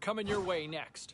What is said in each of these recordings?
coming your way next.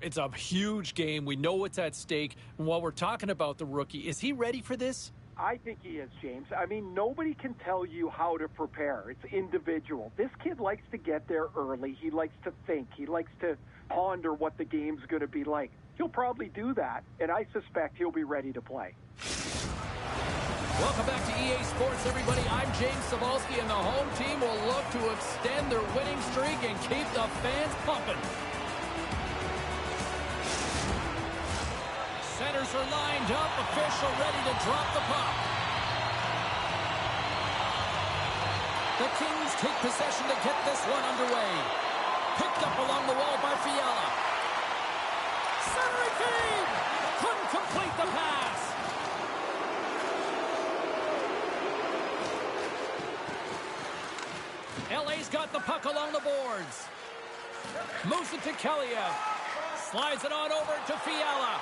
It's a huge game. We know what's at stake. And while we're talking about the rookie, is he ready for this? I think he is, James. I mean, nobody can tell you how to prepare. It's individual. This kid likes to get there early. He likes to think. He likes to ponder what the game's going to be like. He'll probably do that, and I suspect he'll be ready to play. Welcome back to EA Sports, everybody. I'm James Cebulski, and the home team will look to extend their winning streak and keep the fans pumping. Centers are lined up, official ready to drop the puck. The Kings take possession to get this one underway. Picked up along the wall by Fiala. Centering feed! Couldn't complete the pass. LA's got the puck along the boards. Moves it to Kaliev. Slides it on over to Fiala.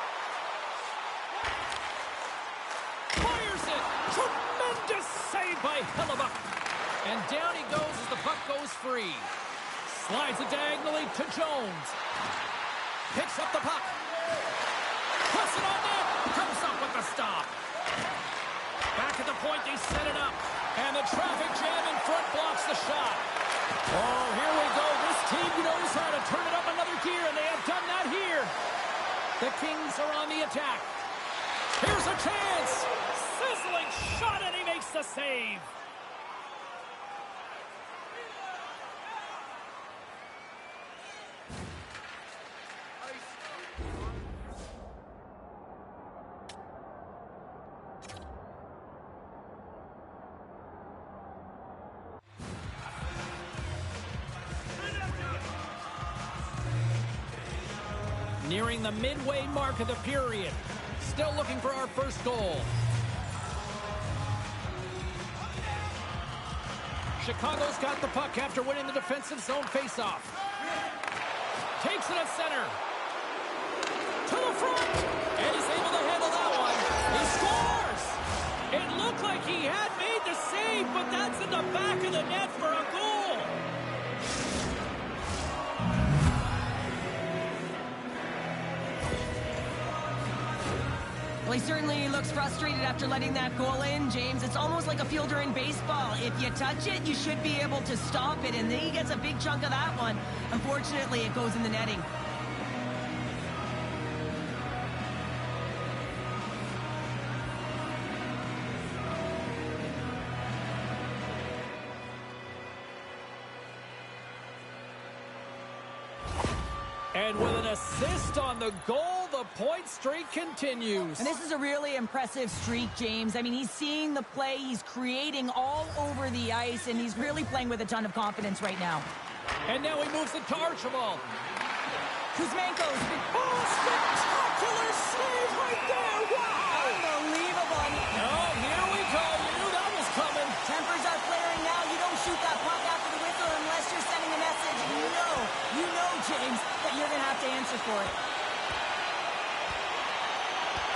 Tremendous save by Hellebuck. And down he goes as the puck goes free. Slides it diagonally to Jones. Picks up the puck. Puts it on net. Comes up with the stop. Back at the point, they set it up. And the traffic jam in front blocks the shot. Oh, here we go. This team knows how to turn it up another gear, and they have done that here. The Kings are on the attack. Here's a chance. Sizzling shot, and he makes the save. Nearing the midway mark of the period. Still looking for our first goal. Chicago's got the puck after winning the defensive zone faceoff. Takes it at center. To the front. And he's able to handle that one. He scores! It looked like he had made the save, but that's in the back of the net for a goal. Well, he certainly looks frustrated after letting that goal in, James. It's almost like a fielder in baseball. If you touch it, you should be able to stop it, and then he gets a big chunk of that one. Unfortunately, it goes in the netting. And with an assist on the goal, the point streak continues. And this is a really impressive streak, James. I mean, he's seeing the play, he's creating all over the ice, and he's really playing with a ton of confidence right now. And now he moves it to Archibald. Kuzmenko's... Oh, spectacular save right there! Wow! Unbelievable. Oh, here we go. You knew that was coming. Tempers are flaring now. You don't shoot that puck after the whistle unless you're sending a message. You know, James, that you're going to have to answer for it.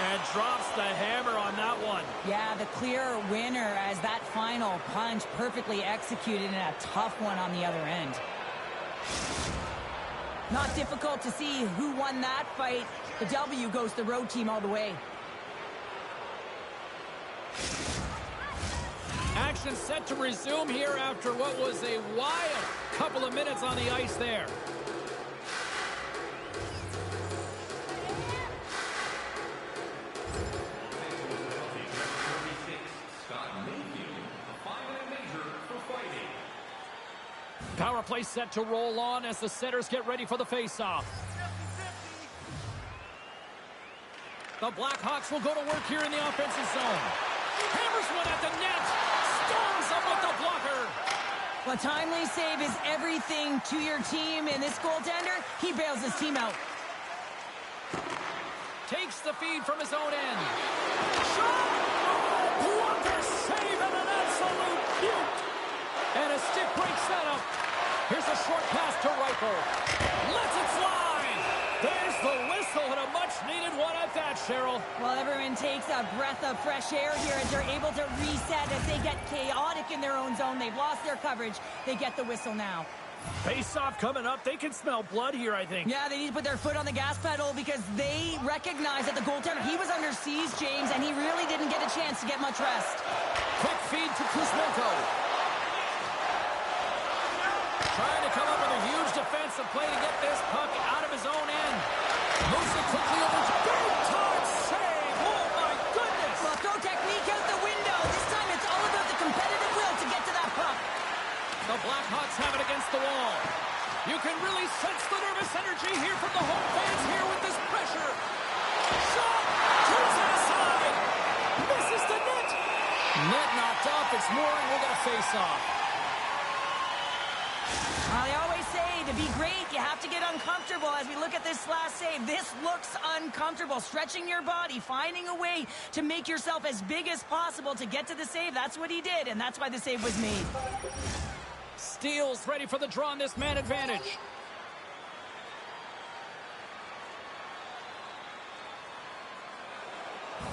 And drops the hammer on that one. Yeah, the clear winner as that final punch perfectly executed and a tough one on the other end. Not difficult to see who won that fight. The W goes to the road team all the way. Action set to resume here after what was a wild couple of minutes on the ice there. Power play set to roll on as the setters get ready for the face-off. The Blackhawks will go to work here in the offensive zone. Hammers one at the net. Storms up with the blocker. Well, timely save is everything to your team, and this goaltender, he bails his team out. Takes the feed from his own end. Shot! Blocker save and an absolute beaut. And a stick breaks that up. Here's a short pass to Reichel. Lets it slide. There's the whistle and a much-needed one at that, Cheryl. Well, everyone takes a breath of fresh air here as they're able to reset as they get chaotic in their own zone. They've lost their coverage. They get the whistle now. Face-off coming up. They can smell blood here, I think. Yeah, they need to put their foot on the gas pedal because they recognize that the goaltender, he was under siege, James, and he really didn't get a chance to get much rest. Quick feed to Kuzmenko. Trying to come up with a huge defensive play to get this puck out of his own end. Moves it quickly over to big-time save. Oh, my goodness. Well, throw technique out the window. This time it's all about the competitive will to get to that puck. The Blackhawks have it against the wall. You can really sense the nervous energy here from the home fans here with this pressure. Shot! Turns it aside. Misses the net. Net knocked off. It's Mooring. We'll get a face-off. Well, they always say to be great, you have to get uncomfortable. As we look at this last save, this looks uncomfortable. Stretching your body, finding a way to make yourself as big as possible to get to the save. That's what he did, and that's why the save was made. Steele's ready for the draw on this man advantage.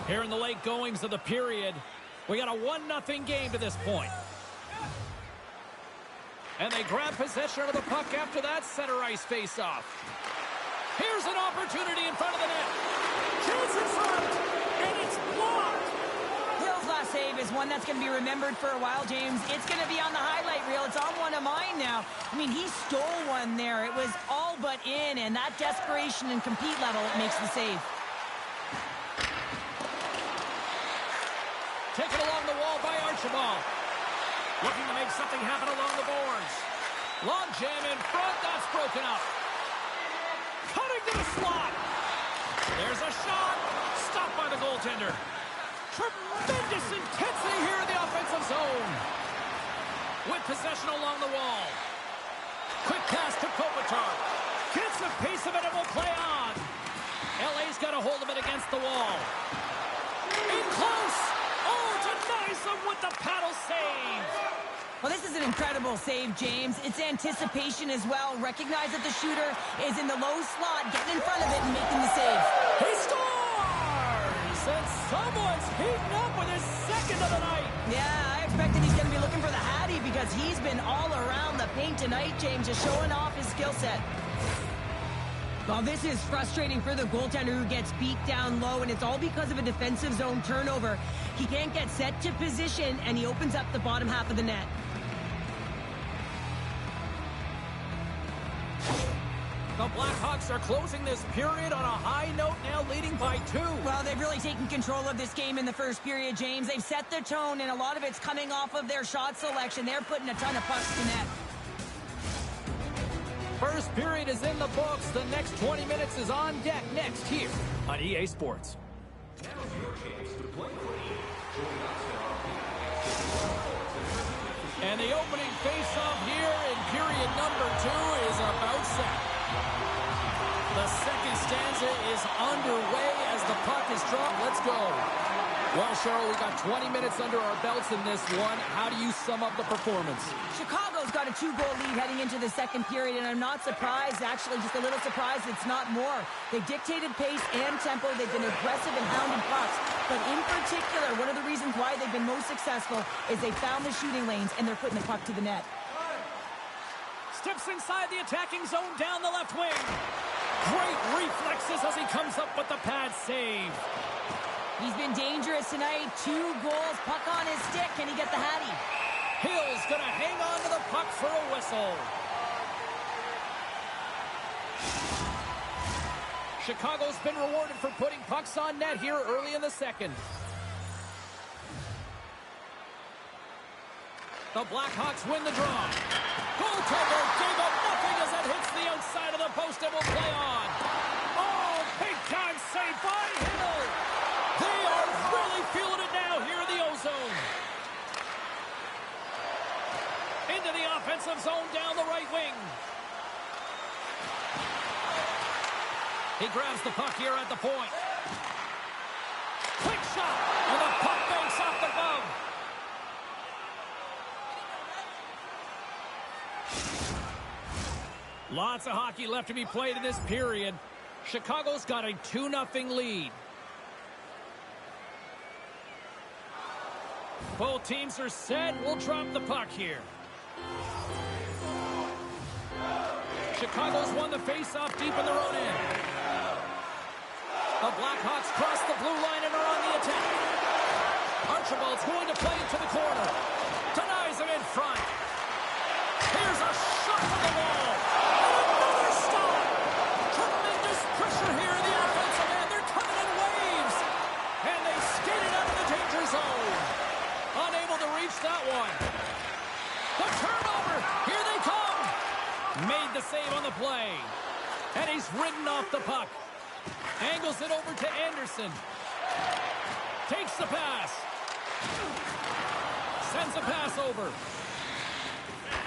Here in the late goings of the period, we got a 1-0 game to this point. And they grab possession of the puck after that center ice face-off. Here's an opportunity in front of the net. Chance in front, and it's blocked. Hill's last save is one that's going to be remembered for a while, James. It's going to be on the highlight reel. It's on one of mine now. I mean, he stole one there. It was all but in, and that desperation and compete level makes the save. Taken along the wall by Archibald. Looking to make something happen along the boards. Long jam in front. That's broken up. Cutting to the slot. There's a shot. Stopped by the goaltender. Tremendous intensity here in the offensive zone. With possession along the wall. Quick pass to Kopitar. Gets a piece of it and will play on. LA's got a hold of it against the wall. In close. Oh, denies him with the paddle save. Well, this is an incredible save, James. It's anticipation as well. Recognize that the shooter is in the low slot, getting in front of it and making the save. He scores! And someone's heating up with his second of the night. Yeah, I expected he's going to be looking for the Hattie because he's been all around the paint tonight, James, just showing off his skill set. Well, this is frustrating for the goaltender who gets beat down low, and it's all because of a defensive zone turnover. He can't get set to position, and he opens up the bottom half of the net. The Blackhawks are closing this period on a high note, now leading by 2. Well, they've really taken control of this game in the first period, James. They've set the tone, and a lot of it's coming off of their shot selection. They're putting a ton of pucks to net. First period is in the books. The next 20 minutes is on deck next here on EA Sports. And the opening face-off here in period number 2 is about set. The second stanza is underway as the puck is dropped. Let's go. Well, Cheryl, we got 20 minutes under our belts in this one. How do you sum up the performance? Chicago's got a 2-goal lead heading into the second period, and I'm not surprised, actually just a little surprised it's not more. They've dictated pace and tempo. They've been aggressive and hounding pucks. But in particular, one of the reasons why they've been most successful is they found the shooting lanes, and they're putting the puck to the net. Steps inside the attacking zone down the left wing. Great reflexes as he comes up with the pad save. He's been dangerous tonight. 2 goals, puck on his stick. Can he get the hattie? Hill's going to hang on to the puck for a whistle. Chicago's been rewarded for putting pucks on net here early in the second. The Blackhawks win the draw. Goaltender gave up nothing as it hits the outside of the post and will play on. Oh, big time save by Hill. They are really feeling it now here in the O-zone. Into the offensive zone down the right wing. He grabs the puck here at the point. Quick shot, and the puck banks off the glove. Lots of hockey left to be played in this period. Chicago's got a 2-0 lead. Both teams are set. We'll drop the puck here. Chicago's won the face-off deep in their own end. The Blackhawks cross the blue line and are on the attack. Archibald's going to play into the corner. Denies him in front. Here's a shot from the wall. Another stop. Tremendous pressure here in the offensive end. They're coming in waves. And they skated out of the danger zone. Unable to reach that one. The turnover. Here they come. Made the save on the play. And he's ridden off the puck. Angles it over to Anderson. Takes the pass. Sends a pass over.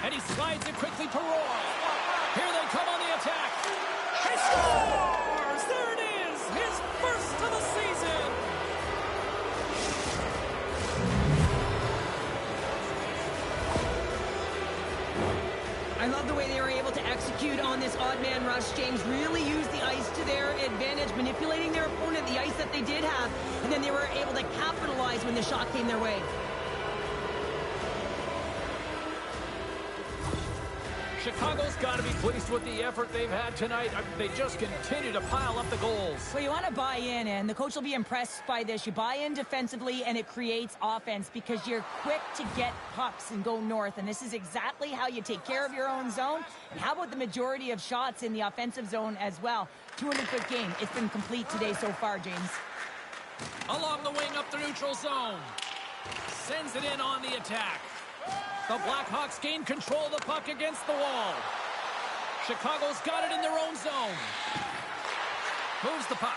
And he slides it quickly to Roy. Here they come on the attack. He scores! There it is! His first of the season! I love the way they were able to execute on this odd man rush. James really used the ice to their advantage, manipulating their opponent, the ice that they did have, and then they were able to capitalize when the shot came their way. Chicago's got to be pleased with the effort they've had tonight. They just continue to pile up the goals. Well, you want to buy in, and the coach will be impressed by this. You buy in defensively, and it creates offense because you're quick to get pucks and go north, and this is exactly how you take care of your own zone. And how about the majority of shots in the offensive zone as well? 200-foot game. It's been complete today so far, James. Along the wing up the neutral zone. Sends it in on the attack. The Blackhawks gain control of the puck against the wall. Chicago's got it in their own zone. Moves the puck.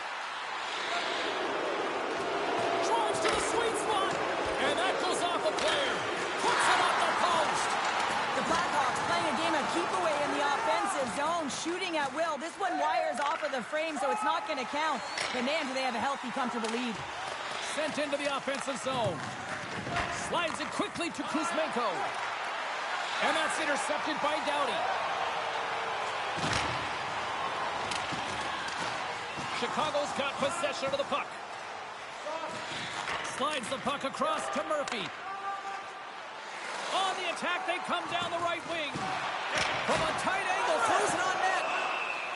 Drives to the sweet spot. And that goes off a player. Puts it off the post. The Blackhawks playing a game of keep away in the offensive zone, shooting at will. This one wires off of the frame, so it's not going to count. But man, do they have a healthy, comfortable lead. Sent into the offensive zone. Slides it quickly to Kuzmenko. And that's intercepted by Doughty. Chicago's got possession of the puck. Slides the puck across to Murphy. On the attack, they come down the right wing. From a tight angle, throws it on net.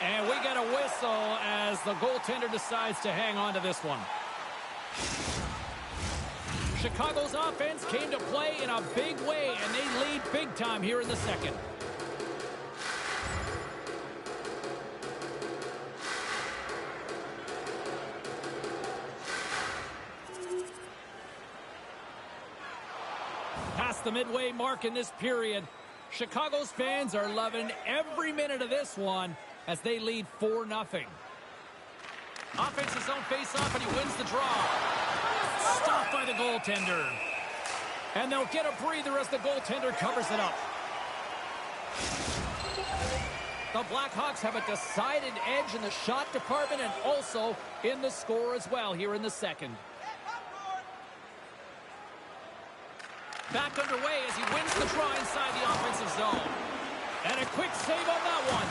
And we get a whistle as the goaltender decides to hang on to this one. Chicago's offense came to play in a big way, and they lead big time here in the second. Past the midway mark in this period, Chicago's fans are loving every minute of this one as they lead 4-0. Offensive zone face-off, and he wins the draw. Stopped by the goaltender. And they'll get a breather as the goaltender covers it up. The Blackhawks have a decided edge in the shot department and also in the score as well here in the second. Back underway as he wins the draw inside the offensive zone. And a quick save on that one.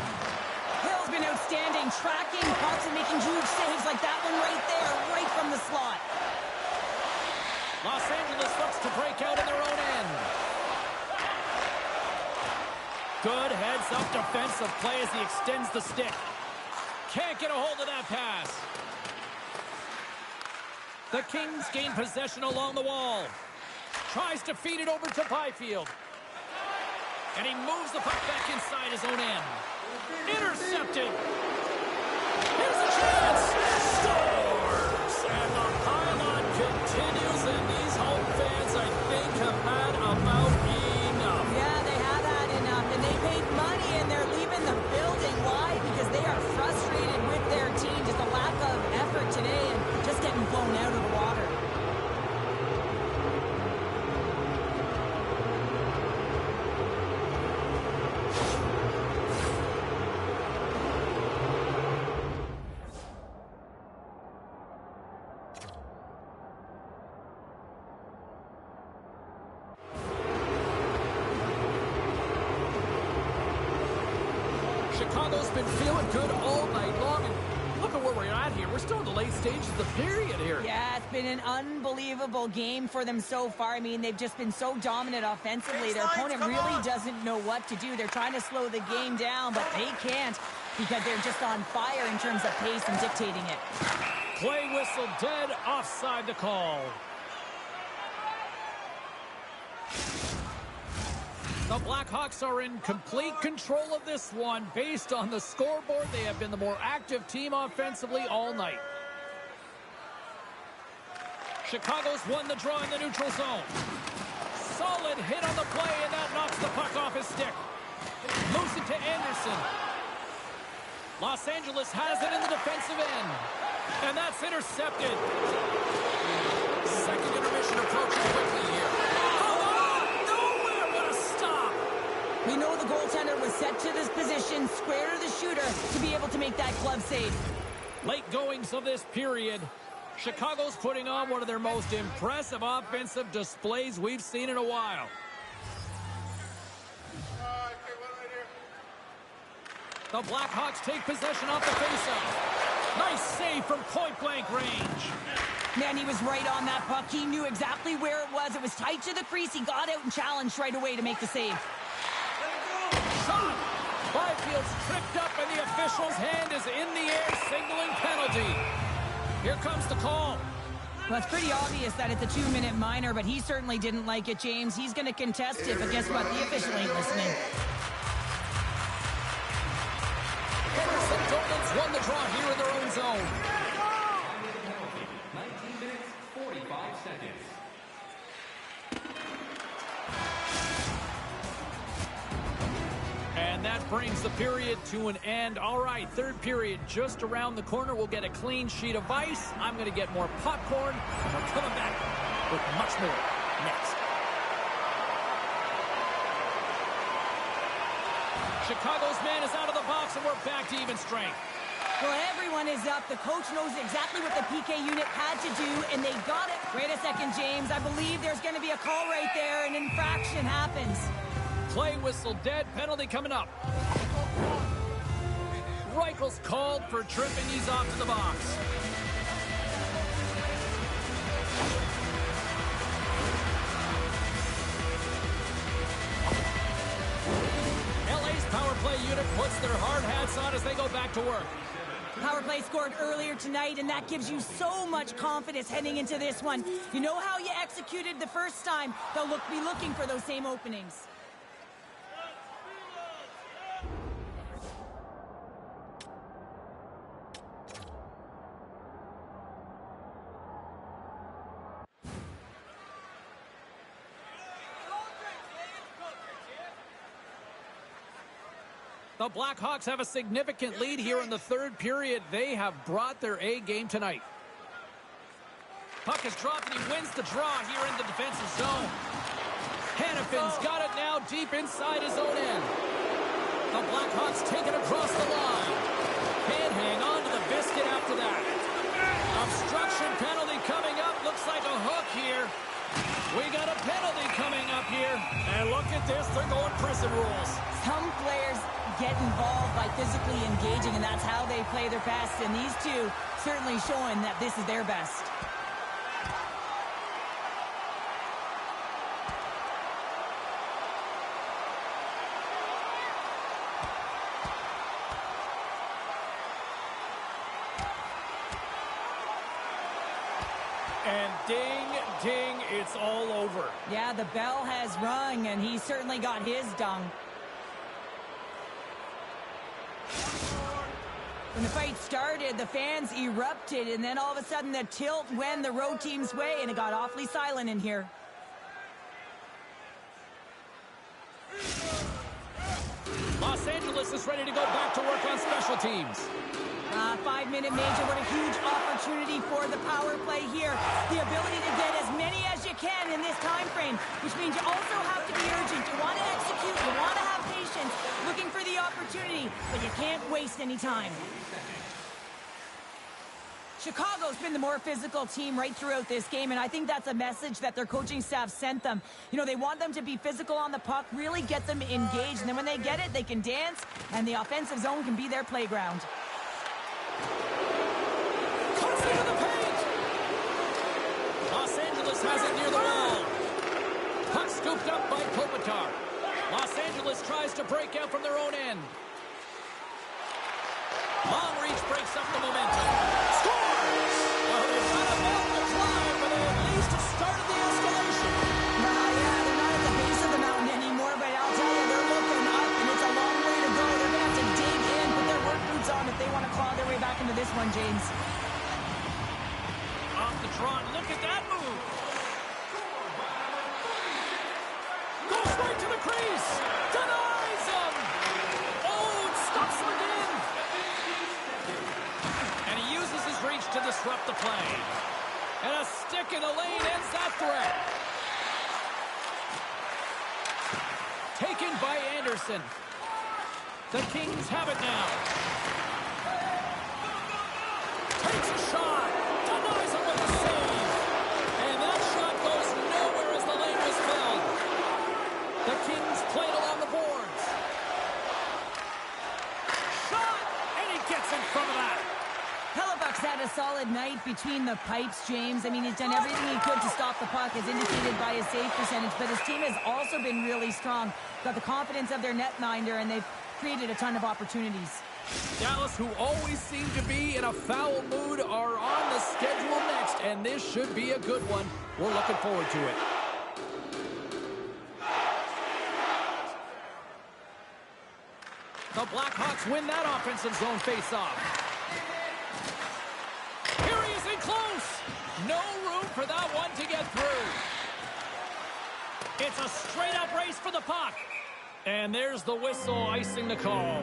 Hill's been outstanding, tracking pucks and making huge saves like that one right there, right from the slot. Los Angeles looks to break out in their own end. Good heads-up defensive play as he extends the stick. Can't get a hold of that pass. The Kings gain possession along the wall. Tries to feed it over to Byfield. And he moves the puck back inside his own end. Intercepted. Here's a chance. Scores! And the pylon continues, and these home fans, I think, have had about enough. Yeah, they have had enough, and they paid money, and they're leaving the building. Why? Because they are frustrated with their team. Just a lack of effort today and just getting blown out of the water. Chicago's been feeling good all night long, and look at where we're at here. We're still in the late stages of the period here. Yeah, it's been an unbelievable game for them so far. I mean, they've just been so dominant offensively. Their opponent really doesn't know what to do. They're trying to slow the game down, but they can't because they're just on fire in terms of pace and dictating it. Play whistle dead, offside the call. The Blackhawks are in complete control of this one. Based on the scoreboard, they have been the more active team offensively all night. Chicago's won the draw in the neutral zone. Solid hit on the play, and that knocks the puck off his stick. Moves it to Anderson. Los Angeles has it in the defensive end. And that's intercepted. Second intermission approaching quickly here. We know the goaltender was set to this position, square to the shooter, to be able to make that glove save. Late goings of this period. Chicago's putting on one of their most impressive offensive displays we've seen in a while. The Blackhawks take possession off the faceoff. Nice save from point-blank range. Man, he was right on that puck. He knew exactly where it was. It was tight to the crease. He got out and challenged right away to make the save. Shot! Byfield's tripped up, and the official's hand is in the air, signaling penalty. Here comes the call. Well, it's pretty obvious that it's a 2-minute minor, but he certainly didn't like it, James. He's going to contest it, but guess what? The official ain't listening. The Dolphins won the draw here in their own zone. 19 minutes, 45 seconds. And that brings the period to an end. All right, third period just around the corner. We'll get a clean sheet of ice. I'm going to get more popcorn, and we're coming back with much more next. Chicago's man is out of the box, and we're back to even strength. Well, everyone is up. The coach knows exactly what the PK unit had to do, and they got it. Wait a second, James. I believe there's going to be a call right there. An infraction happens. Play whistle dead. Penalty coming up. Reichel's called for tripping. He's off to the box. LA's power play unit puts their hard hats on as they go back to work. Power play scored earlier tonight, and that gives you so much confidence heading into this one. You know how you executed the first time. They'll be looking for those same openings. The Blackhawks have a significant lead here in the third period. They have brought their A game tonight. Puck is dropped and he wins the draw here in the defensive zone. Hannafin's got it now deep inside his own end. The Blackhawks take it across the line. Can't hang on to the biscuit after that. Obstruction penalty coming up. Looks like a hook here. We got a penalty coming up here. And look at this. They're going prison rules. Some players get involved by physically engaging, and that's how they play their best. And these two certainly showing that this is their best. And ding, ding, it's all over. Yeah, the bell has rung, and he certainly got his dung. When the fight started, the fans erupted, and then all of a sudden the tilt went the road team's way, and it got awfully silent in here. Los Angeles is ready to go back to work on special teams. 5-minute major, what a huge opportunity for the power play here. The ability to get as many as you can in this time frame, which means you also have to be urgent. You want to execute, you want to have patience, looking for the opportunity, but you can't waste any time. Chicago's been the more physical team right throughout this game, and I think that's a message that their coaching staff sent them. You know, they want them to be physical on the puck, really get them engaged, and then when they get it, they can dance, and the offensive zone can be their playground. Comes into the paint. Los Angeles has it near the wall. Puck scooped up by Kopitar. Los Angeles tries to break out from their own end. Long reach breaks up the momentum. Scores! Well, they've got a belt to climb, but they at least started the escalation. Yeah, they're not at the base of the mountain anymore, but I'll tell you, they're looking up, and it's a long way to go. They're going to have to dig in, put their work boots on if they want to claw their way back into this one, James. Off the draw, look at that move. Goes right to the crease. Denies him. Oh, it stops him again. And he uses his reach to disrupt the play. And a stick in the lane ends that threat. Taken by Anderson. The Kings have it now. Takes a shot. Denies him with a save. And that shot goes nowhere as the lane was filled. The Kings played along the boards. Shot! And he gets in front of that. Hellebuck's had a solid night between the pipes, James. I mean, he's done everything he could to stop the puck, as indicated by his save percentage, but his team has also been really strong. Got the confidence of their netminder, and they've created a ton of opportunities. Dallas, who always seem to be in a foul mood, are on the schedule next, and this should be a good one. We're looking forward to it. The Blackhawks win that offensive zone face-off. Here he is in close. No room for that one to get through. It's a straight-up race for the puck. And there's the whistle icing the call.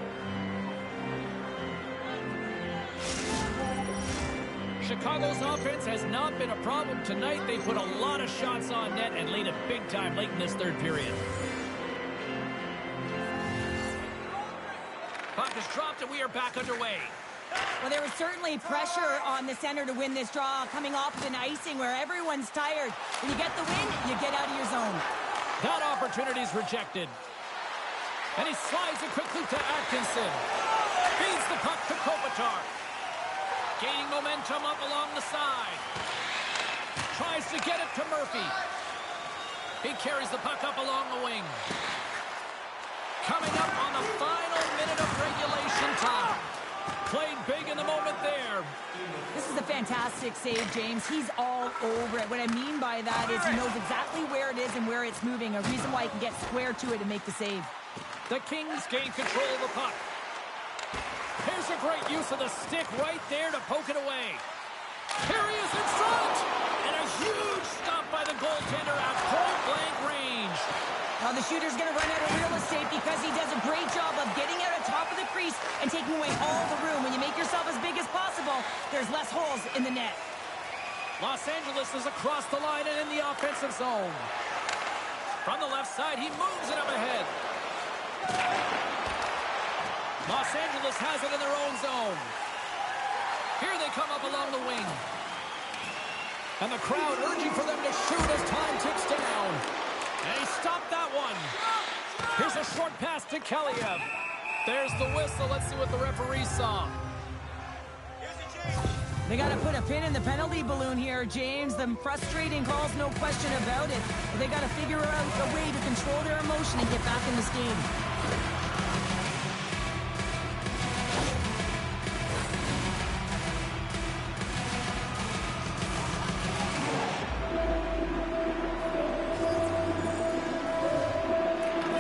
Chicago's offense has not been a problem tonight. They put a lot of shots on net and lead it big time late in this third period. Puck is dropped and we are back underway. Well, there was certainly pressure on the center to win this draw, coming off of an icing where everyone's tired. When you get the win, you get out of your zone. That opportunity is rejected. And he slides it quickly to Atkinson. Feeds the puck to Kopitar. Gaining momentum up along the side. Tries to get it to Murphy. He carries the puck up along the wing. Coming up on the final minute of regulation time. Played big in the moment there. This is a fantastic save, James. He's all over it. What I mean by that is he knows exactly where it is and where it's moving. A reason why he can get square to it and make the save. The Kings gain control of the puck. Here's a great use of the stick right there to poke it away. Here he is in front. And a huge stop by the goaltender at point-blank range. Well, the shooter's going to run out of real estate because he does a great job of getting out on top of the crease and taking away all the room. When you make yourself as big as possible, there's less holes in the net. Los Angeles is across the line and in the offensive zone. From the left side, he moves it up ahead. Los Angeles has it in their own zone. Here they come up along the wing. And the crowd urging for them to shoot as time ticks down. And he stopped that one. Here's a short pass to Kaliev. There's the whistle. Let's see what the referee saw. They got to put a pin in the penalty balloon here, James. The frustrating calls, no question about it. But they got to figure out a way to control their emotion and get back in this game.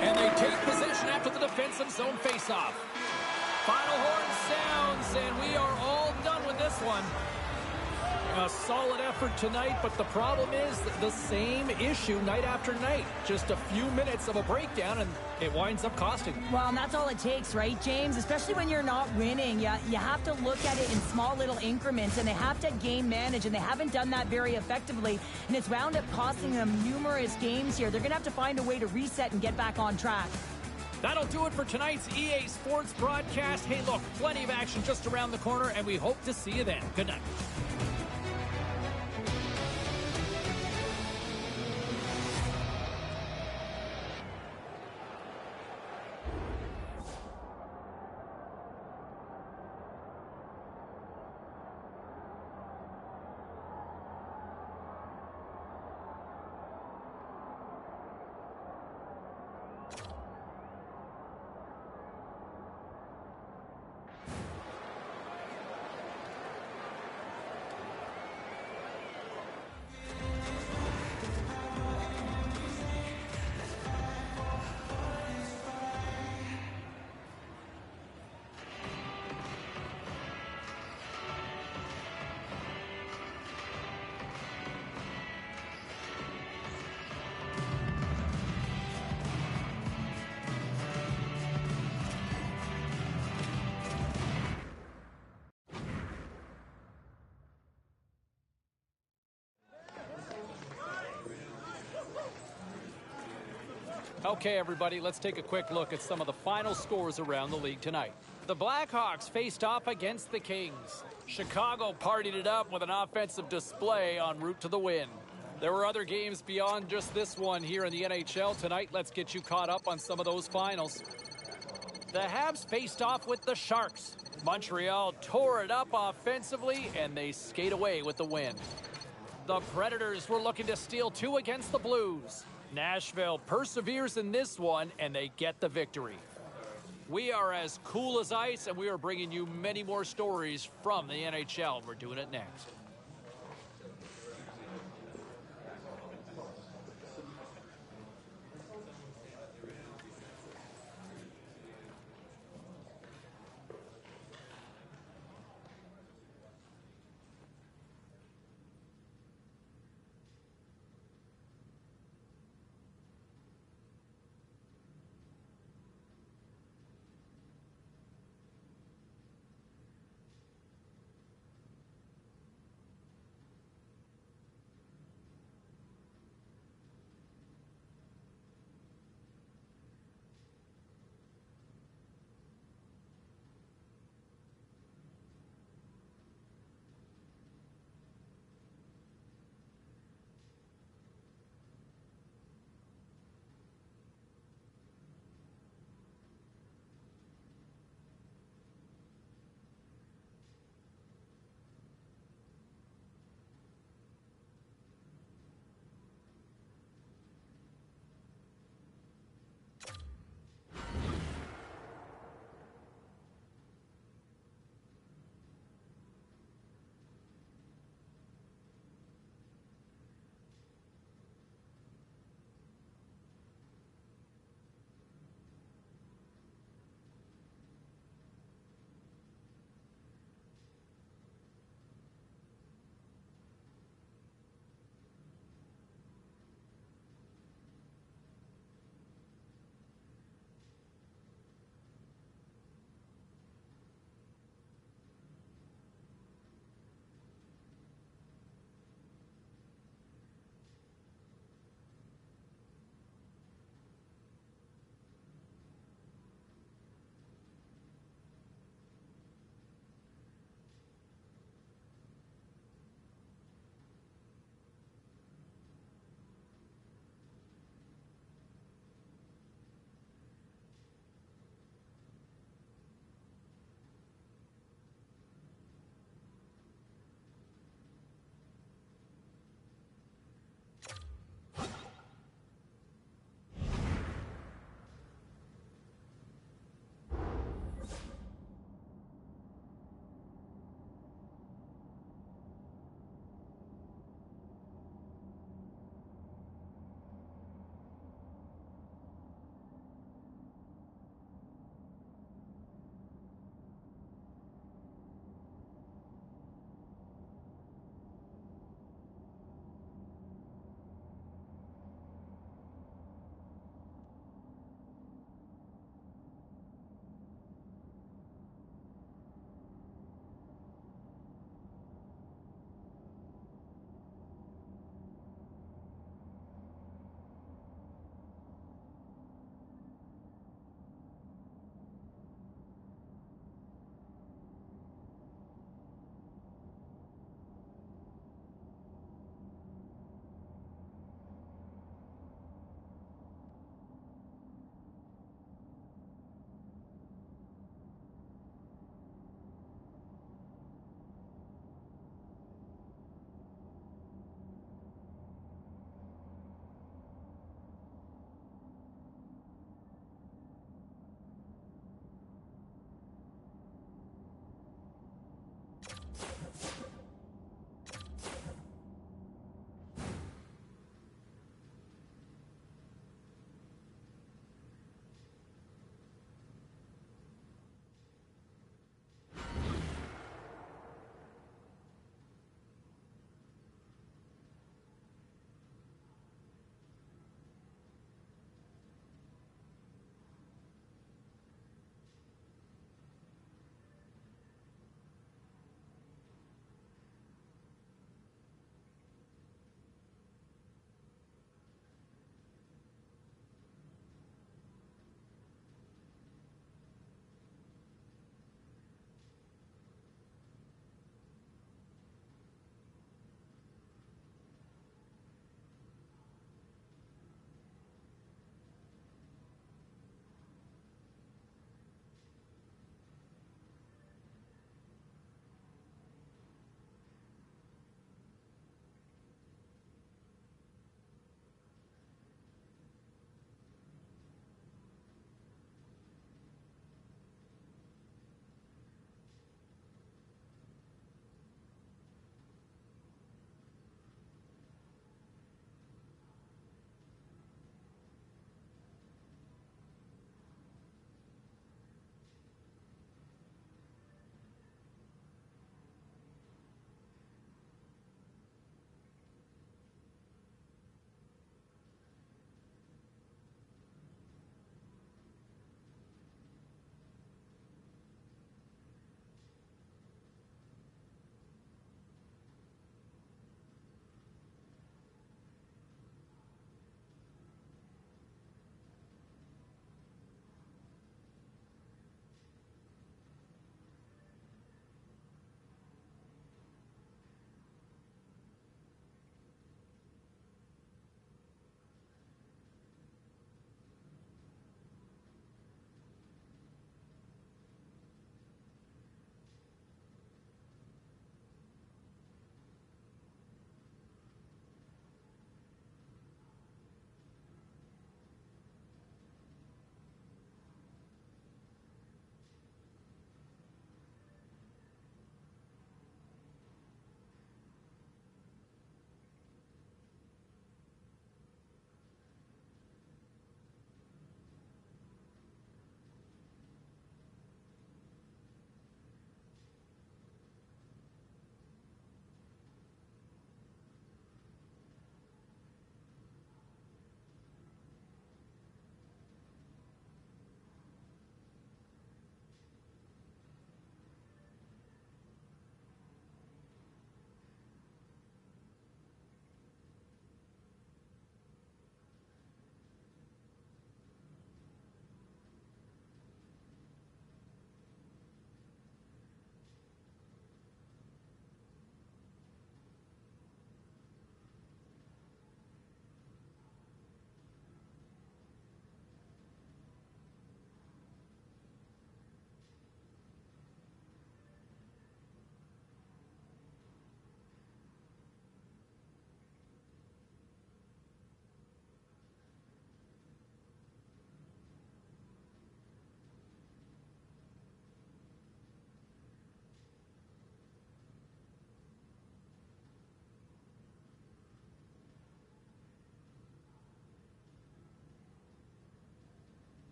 And they take possession after the defensive zone faceoff. Final horn sounds, and we are all done with this one. A solid effort tonight, but the problem is the same issue night after night. Just a few minutes of a breakdown, and it winds up costing. Well, and that's all it takes, right, James? Especially when you're not winning. You have to look at it in small little increments, and they have to game manage, and they haven't done that very effectively. And it's wound up costing them numerous games here. They're going to have to find a way to reset and get back on track. That'll do it for tonight's EA Sports broadcast. Hey, look, plenty of action just around the corner, and we hope to see you then. Good night. Okay, everybody, let's take a quick look at some of the final scores around the league tonight. The Blackhawks faced off against the Kings. Chicago partied it up with an offensive display en route to the win. There were other games beyond just this one here in the NHL tonight. Let's get you caught up on some of those finals. The Habs faced off with the Sharks. Montreal tore it up offensively, and they skate away with the win. The Predators were looking to steal two against the Blues. Nashville perseveres in this one, and they get the victory. We are as cool as ice, and we are bringing you many more stories from the NHL. We're doing it next.